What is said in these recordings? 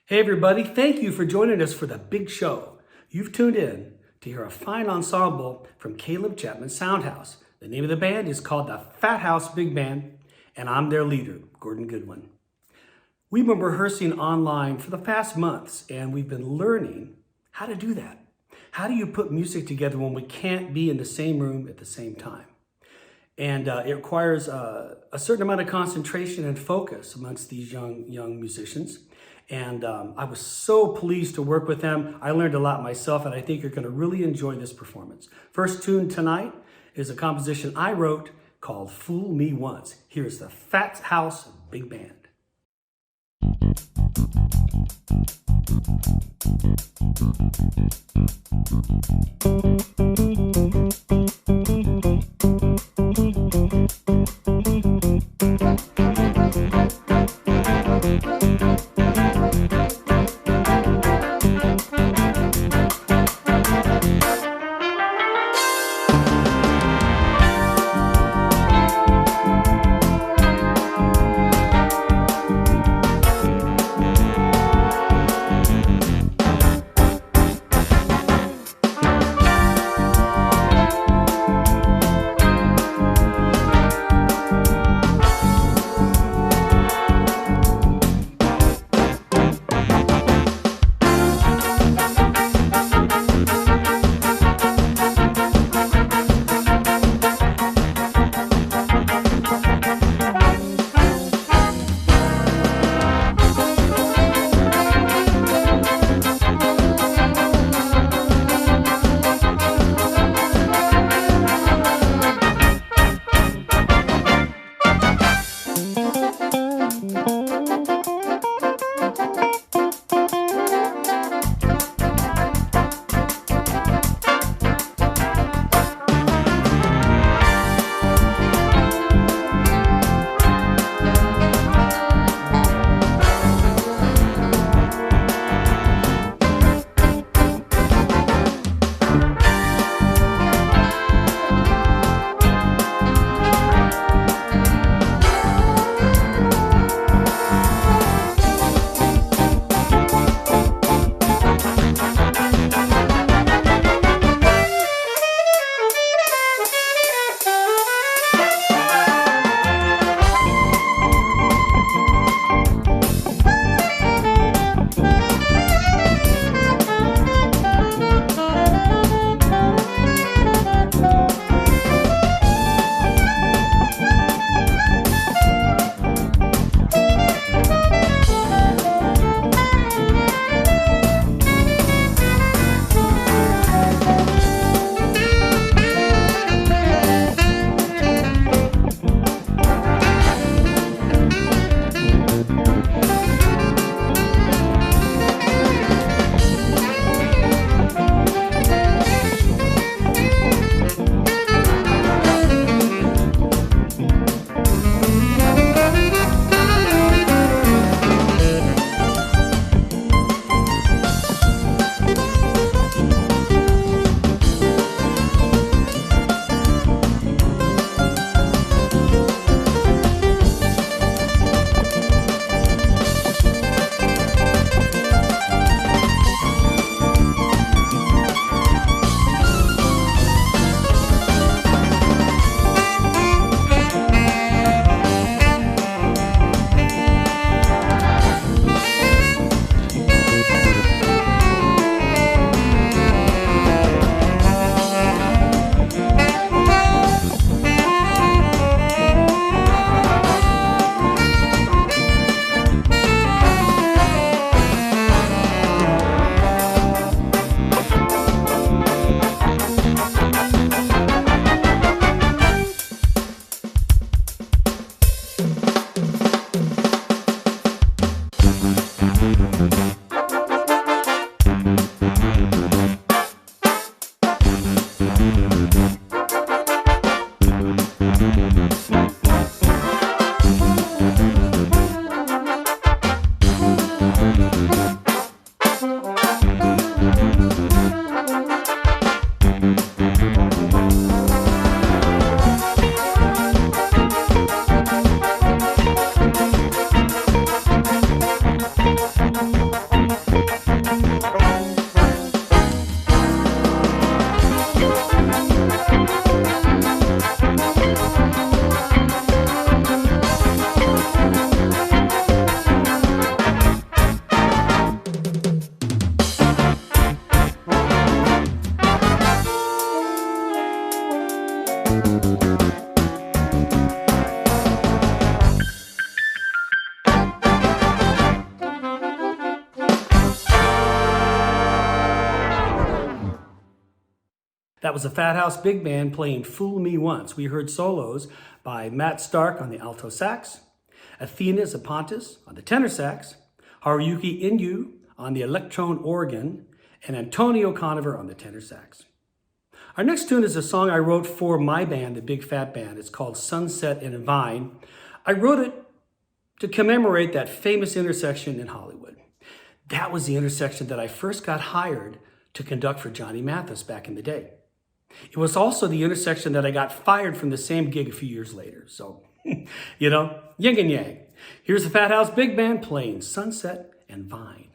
Hey everybody, thank you for joining us for the big show. You've tuned in to hear a fine ensemble from Caleb Chapman's Soundhouse. The name of the band is called the Phathouse Big Band, and I'm their leader, Goodwin. We've been rehearsing online for the past months, and we've been learning how to do that. How do you put music together when we can't be in the same room at the same time? And it requires a certain amount of concentration and focus amongst these young musicians. And I was so pleased to work with them. I learned a lot myself, and I think you're going to really enjoy this performance. First tune tonight is a composition I wrote called Fool Me Once. Here's the Phathouse Big Band. That was the Phathouse Big Band playing Fool Me Once. We heard solos by Matt Stark on the alto sax, Athena Zapontis on the tenor sax, Haruyuki Inu on the electron organ, and Antonio Conover on the tenor sax. Our next tune is a song I wrote for my band, the Big Fat Band. It's called Sunset and Vine. I wrote it to commemorate that famous intersection in Hollywood. That was the intersection that I first got hired to conduct for Johnny Mathis back in the day. It was also the intersection that I got fired from the same gig a few years later. So, you know, yin and yang. Here's the Phathouse Big Band playing Sunset and Vine.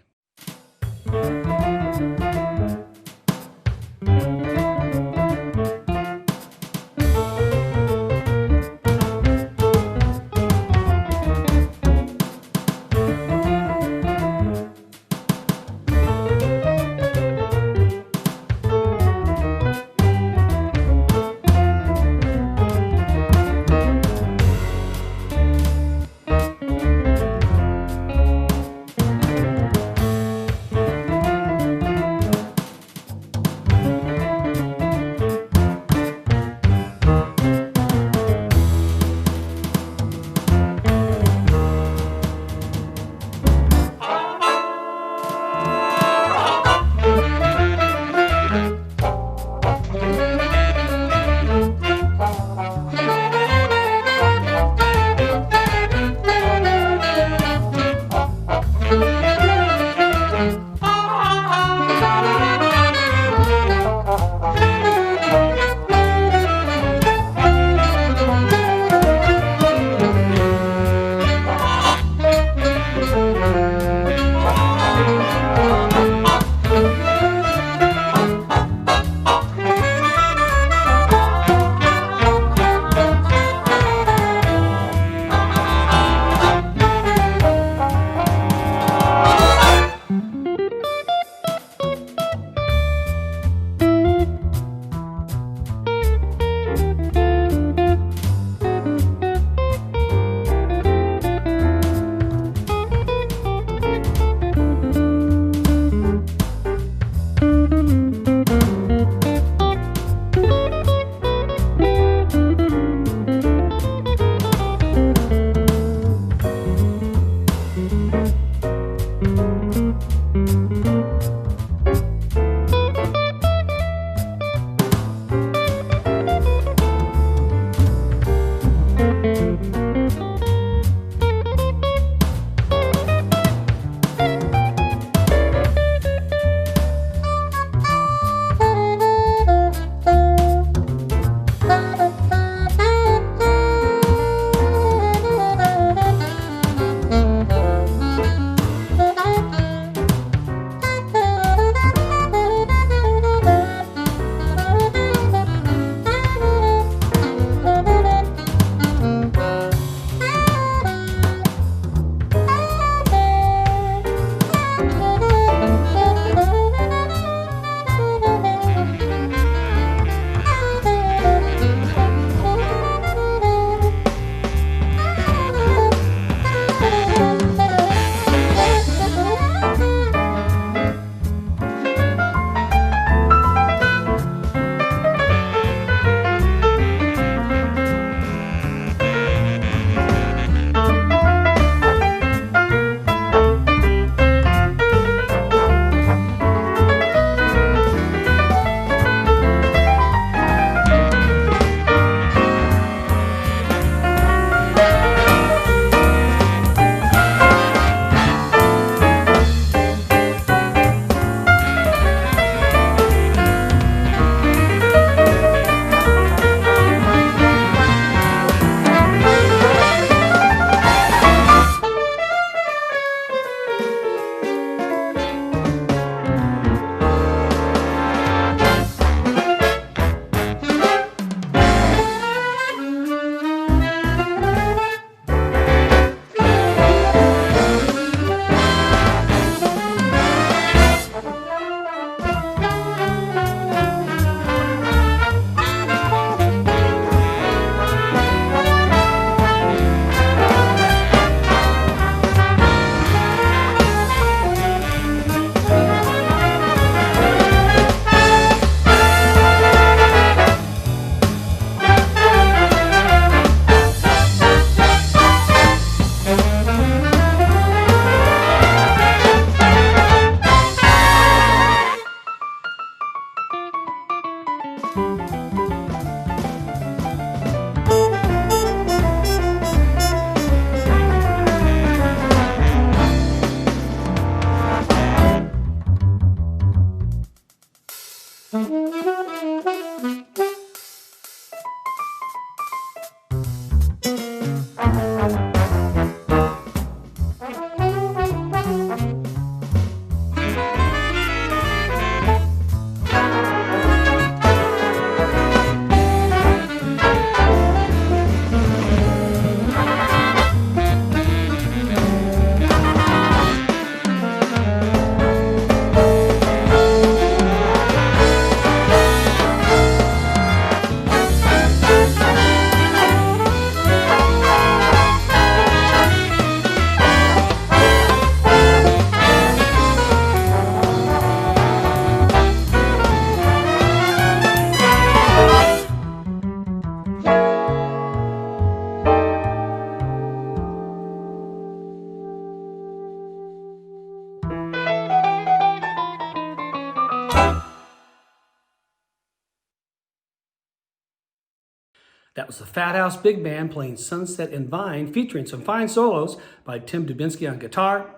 That was the Phathouse Big Band playing Sunset and Vine, featuring some fine solos by Tim Dubinsky on guitar,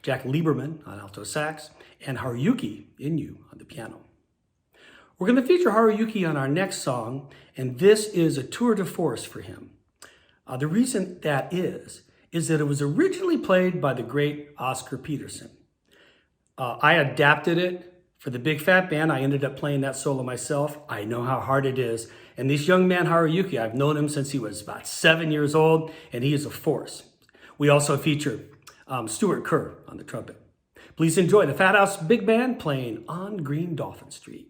Jack Lieberman on alto sax, and Haruyuki Inu on the piano. We're going to feature Haruyuki on our next song, and this is a tour de force for him. The reason that is that it was originally played by the great Oscar Peterson. I adapted it for the Big Fat Band. I ended up playing that solo myself. I know how hard it is. And this young man, Haruyuki, I've known him since he was about 7 years old, and he is a force. We also feature Stuart Kerr on the trumpet. Please enjoy the Phathouse Big Band playing On Green Dolphin Street.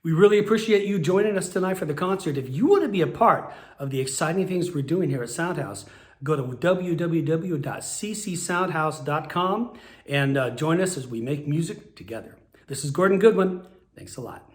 We really appreciate you joining us tonight for the concert. If you want to be a part of the exciting things we're doing here at Soundhouse, Go to www.ccsoundhouse.com and join us as we make music together. This is Gordon Goodwin. Thanks a lot.